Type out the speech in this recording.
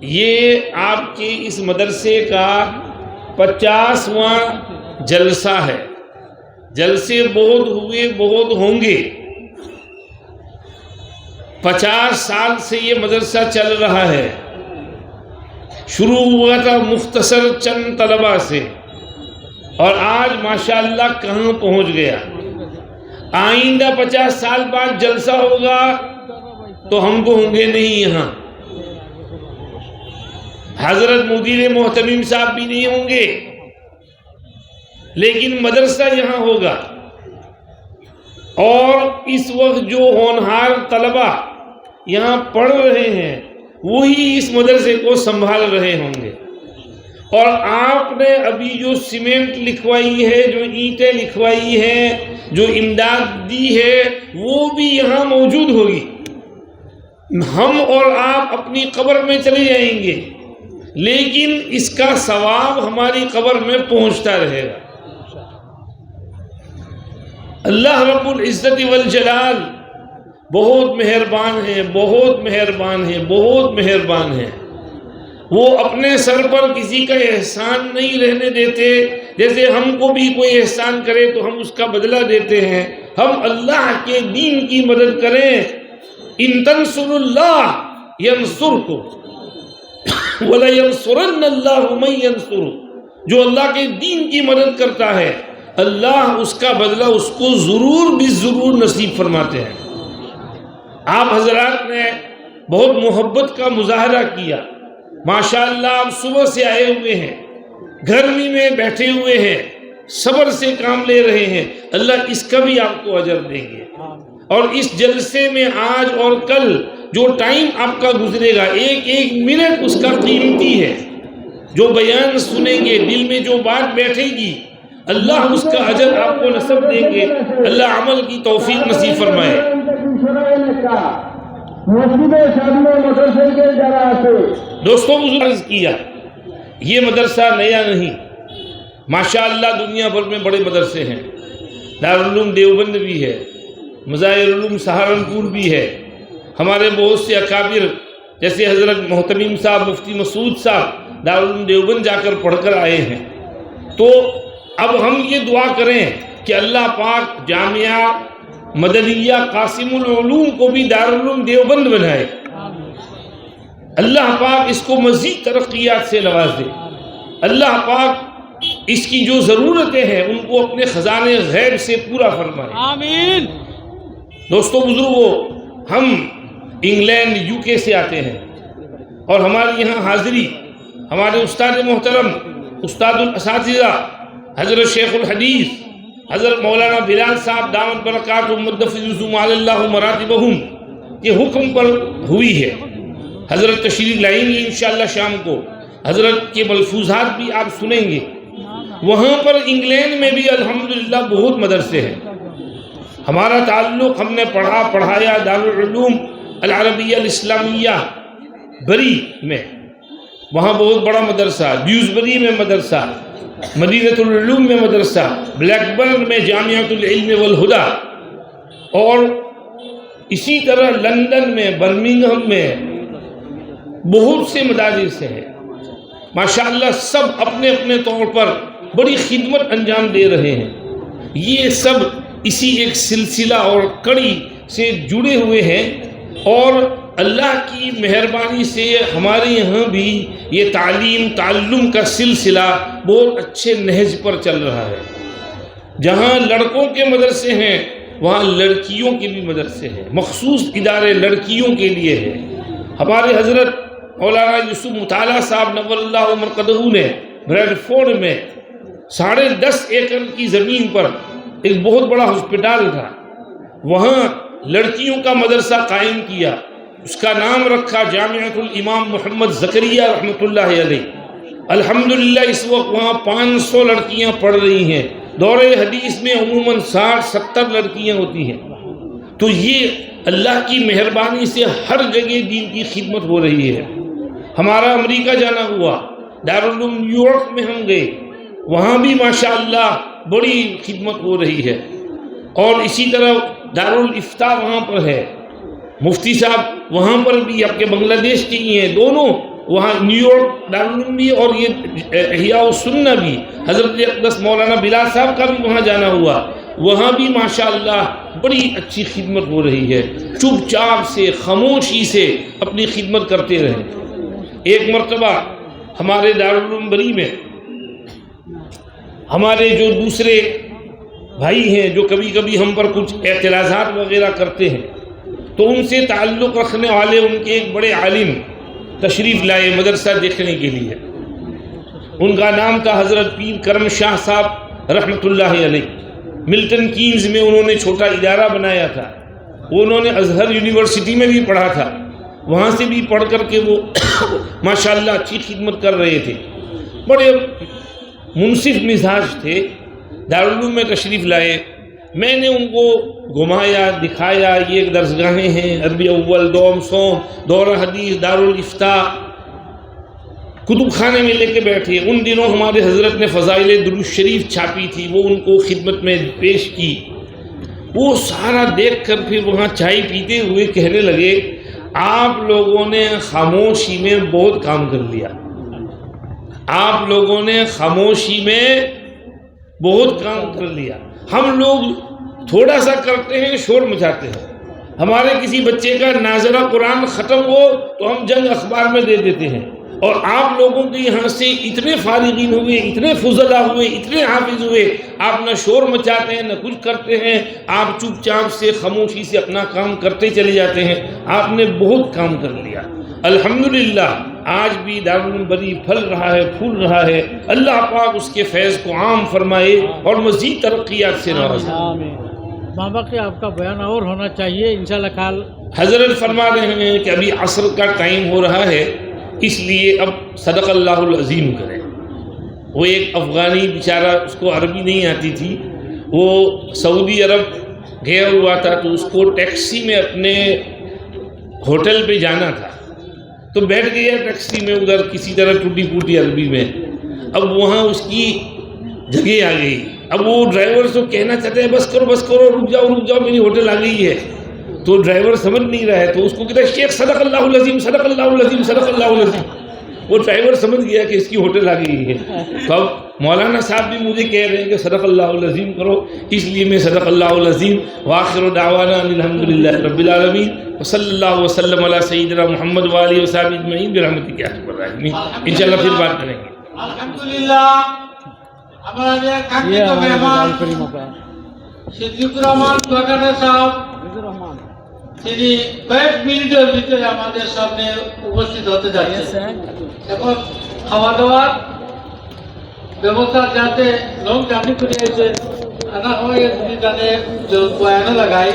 یہ آپ کے اس مدرسے کا 50واں جلسہ ہے۔ جلسے بہت ہوئے، بہت ہوں گے۔ 50 سال سے یہ مدرسہ چل رہا ہے۔ شروع ہوا تھا مختصر چند طلباء سے، اور آج ماشاءاللہ کہاں پہنچ گیا۔ آئندہ 50 سال بعد جلسہ ہوگا تو ہم کو ہوں گے نہیں یہاں، حضرت مدیر محتمیم صاحب بھی نہیں ہوں گے، لیکن مدرسہ یہاں ہوگا۔ اور اس وقت جو ہونہار طلبہ یہاں پڑھ رہے ہیں وہی اس مدرسے کو سنبھال رہے ہوں گے۔ اور آپ نے ابھی جو سیمنٹ لکھوائی ہے، جو اینٹیں لکھوائی ہیں، جو امداد دی ہے، وہ بھی یہاں موجود ہوگی۔ ہم اور آپ اپنی قبر میں چلے جائیں گے، لیکن اس کا ثواب ہماری قبر میں پہنچتا رہے گا۔ اللہ رب العزت والجلال بہت مہربان ہے، بہت مہربان ہے، بہت مہربان ہے۔ وہ اپنے سر پر کسی کا احسان نہیں رہنے دیتے۔ جیسے ہم کو بھی کوئی احسان کرے تو ہم اس کا بدلہ دیتے ہیں۔ ہم اللہ کے دین کی مدد کریں۔ ان تنصروا اللہ ینصرکم وَلَيَنْصُرَنَّ اللَّهُ مَن يَنْصُرُهُ۔ جو اللہ کے دین کی مدد کرتا ہے اللہ اس کا بدلہ اس کو ضرور بھی ضرور نصیب فرماتے ہیں۔ آپ حضرات نے بہت محبت کا مظاہرہ کیا۔ ماشاءاللہ آپ صبح سے آئے ہوئے ہیں، گرمی میں بیٹھے ہوئے ہیں، صبر سے کام لے رہے ہیں۔ اللہ اس کا بھی آپ کو اجر دیں گے۔ اور اس جلسے میں آج اور کل جو ٹائم آپ کا گزرے گا، ایک ایک منٹ اس کا قیمتی ہے۔ جو بیان سنیں گے، دل میں جو بات بیٹھے گی، اللہ اس کا اجر آپ کو نصیب دیں گے۔ اللہ عمل کی توفیق نصیب فرمائے۔ دوستوں بزرگ عرض کیا، یہ مدرسہ نیا نہیں، ماشاءاللہ دنیا بھر میں بڑے مدرسے ہیں۔ دارالعلوم دیوبند بھی ہے، مظاہر العلوم سہارنپور بھی ہے۔ ہمارے بہت سے اکابر جیسے حضرت محتمیم صاحب، مفتی مسعود صاحب دارالعلوم دیوبند جا کر پڑھ کر آئے ہیں۔ تو اب ہم یہ دعا کریں کہ اللہ پاک جامعہ مدنیہ قاسم العلوم کو بھی دارالعلوم دیوبند بنائے۔ اللہ پاک اس کو مزید ترقیات سے نواز دے۔ اللہ پاک اس کی جو ضرورتیں ہیں ان کو اپنے خزانے غیب سے پورا فرمائے۔ آمین۔ دوستوں بزرگوں، ہم انگلینڈ UK سے آتے ہیں، اور ہماری یہاں حاضری ہمارے استاد محترم، استاد الاساتذہ حضرت شیخ الحدیث حضرت مولانا بلال صاحب دامت برکاتہم مدفعظم اللہ مراتبہم کے حکم پر ہوئی ہے۔ حضرت تشریف لائیں گے انشاءاللہ شام کو، حضرت کے ملفوظات بھی آپ سنیں گے۔ وہاں پر انگلینڈ میں بھی الحمدللہ بہت مدرسے ہیں۔ ہمارا تعلق، ہم نے پڑھایا دارالعلوم العربیہ الاسلامیہ بری میں، وہاں بہت بڑا مدرسہ، ڈیوزبری میں مدرسہ، مدینۃ العلوم میں مدرسہ، بلیک برن میں جامعۃ العلم والہدی، اور اسی طرح لندن میں، برمنگھم میں بہت سے مدارس ہیں۔ ماشاءاللہ سب اپنے اپنے طور پر بڑی خدمت انجام دے رہے ہیں۔ یہ سب اسی ایک سلسلہ اور کڑی سے جڑے ہوئے ہیں، اور اللہ کی مہربانی سے ہمارے یہاں بھی یہ تعلم کا سلسلہ بہت اچھے نہج پر چل رہا ہے۔ جہاں لڑکوں کے مدرسے ہیں وہاں لڑکیوں کے بھی مدرسے ہیں، مخصوص ادارے لڑکیوں کے لیے ہیں۔ ہمارے حضرت مولانا یوسف مطالعہ صاحب نور اللہ مرقدہ نے بریڈ فورڈ میں 10.5 ایکڑ کی زمین پر ایک بہت بڑا ہسپتال تھا، وہاں لڑکیوں کا مدرسہ قائم کیا۔ اس کا نام رکھا جامعۃ الامام محمد زکریا رحمۃ اللہ علیہ۔ الحمدللہ اس وقت وہاں 500 لڑکیاں پڑھ رہی ہیں۔ دور حدیث میں عموماً 60-70 لڑکیاں ہوتی ہیں۔ تو یہ اللہ کی مہربانی سے ہر جگہ دین کی خدمت ہو رہی ہے۔ ہمارا امریکہ جانا ہوا، دارالعلوم نیو یارک میں ہم گئے، وہاں بھی ماشاءاللہ بڑی خدمت ہو رہی ہے۔ اور اسی طرح دارالافتاء وہاں پر ہے، مفتی صاحب وہاں پر بھی آپ کے بنگلہ دیش کے ہی ہیں، دونوں وہاں نیو یارک دارالعلوم بھی اور یہ احیاء السنہ بھی، حضرت اقدس مولانا بلال صاحب کا بھی وہاں جانا ہوا، وہاں بھی ماشاءاللہ بڑی اچھی خدمت ہو رہی ہے، چپ چاپ سے خاموشی سے اپنی خدمت کرتے رہے۔ ایک مرتبہ ہمارے دارالعلوم بری میں ہمارے جو دوسرے بھائی ہیں جو کبھی کبھی ہم پر کچھ اعتراضات وغیرہ کرتے ہیں، تو ان سے تعلق رکھنے والے ان کے ایک بڑے عالم تشریف لائے مدرسہ دیکھنے کے لیے۔ ان کا نام تھا حضرت پیر کرم شاہ صاحب رحمۃ اللہ علیہ۔ ملٹن کینز میں انہوں نے چھوٹا ادارہ بنایا تھا، انہوں نے ازہر یونیورسٹی میں بھی پڑھا تھا، وہاں سے بھی پڑھ کر کے وہ ماشاءاللہ اچھی خدمت کر رہے تھے، بڑے منصف مزاج تھے۔ دارالعلوم میں تشریف لائے، میں نے ان کو گھمایا دکھایا، یہ درسگاہیں ہیں، عربی اول، دوم، سوم، دورہ حدیث، دارالفتاء، کتب خانے میں لے کے بیٹھے۔ ان دنوں ہمارے حضرت نے فضائل درود شریف چھاپی تھی، وہ ان کو خدمت میں پیش کی۔ وہ سارا دیکھ کر پھر وہاں چائے پیتے ہوئے کہنے لگے، آپ لوگوں نے خاموشی میں بہت کام کر لیا، آپ لوگوں نے خاموشی میں بہت کام کر لیا، ہم لوگ تھوڑا سا کرتے ہیں شور مچاتے ہیں، ہمارے کسی بچے کا ناظرہ قرآن ختم ہو تو ہم جنگ اخبار میں دے دیتے ہیں، اور آپ لوگوں کے یہاں سے اتنے فارغین ہوئے، اتنے فضلا ہوئے، اتنے حافظ ہوئے، آپ نہ شور مچاتے ہیں نہ کچھ کرتے ہیں، آپ چپ چاپ سے خاموشی سے اپنا کام کرتے چلے جاتے ہیں، آپ نے بہت کام کر لیا۔ الحمدللہ آج بھی دارالعلوم بری پھل رہا ہے، پھول رہا ہے، اللہ پاک اس کے فیض کو عام فرمائے اور مزید ترقیات سے نوازے۔ بابا کہ آپ کا بیان اور ہونا چاہیے انشاءاللہ کال۔ حضرت فرما رہے ہیں کہ ابھی عصر کا ٹائم ہو رہا ہے، اس لیے اب صدق اللہ العظیم کریں۔ وہ ایک افغانی بیچارہ، اس کو عربی نہیں آتی تھی، وہ سعودی عرب گیا ہوا تھا، تو اس کو ٹیکسی میں اپنے ہوٹل پہ جانا تھا، تو بیٹھ گیا ٹیکسی میں ادھر کسی طرح ٹوٹی پھوٹی عربی میں۔ اب وہاں اس کی جگہ آ گئی، اب وہ ڈرائیور سے کہنا چاہتے ہیں بس کرو بس کرو، رک جاؤ میری ہوٹل آ گئی ہے، تو ڈرائیور سمجھ نہیں رہا ہے، تو اس کو کہتا ہے شیخ صدق اللہ العظیم، صدق اللہ العظیم، صدق اللہ العظیم۔ وہ ڈرائیور سمجھ گیا کہ اس کی ہوٹل آ گئی ہے۔ تو اب مولانا صاحب بھی مجھے کہہ رہے ہیں کہ صدق اللہ العظیم کرو، اس لیے میں صدق اللہ العظیم۔ وآخر دعوانا الحمدللہ رب العالمین، وصلی اللہ وسلم علی سیدنا محمد وآلہ وصحبہ اجمعین برحمتک یا ارحم الراحمین۔ انشاءاللہ پھر بات کریں گے۔ আলহামদুলিল্লাহ আমাদের কাঙ্ক্ষিত মেহমান সিদ্দিকুর রহমান কোয়াকাটা সাহেব তিনি কয়েক মিনিটের ভিতরে আমাদের সামনে উপস্থিত হতে যাচ্ছেন। এখন খাওয়া দাওয়ার ব্যবস্থা যাতে লং জার্নি করে এসে খানা হয়ে যদি তাদের বয়ানে লাগাই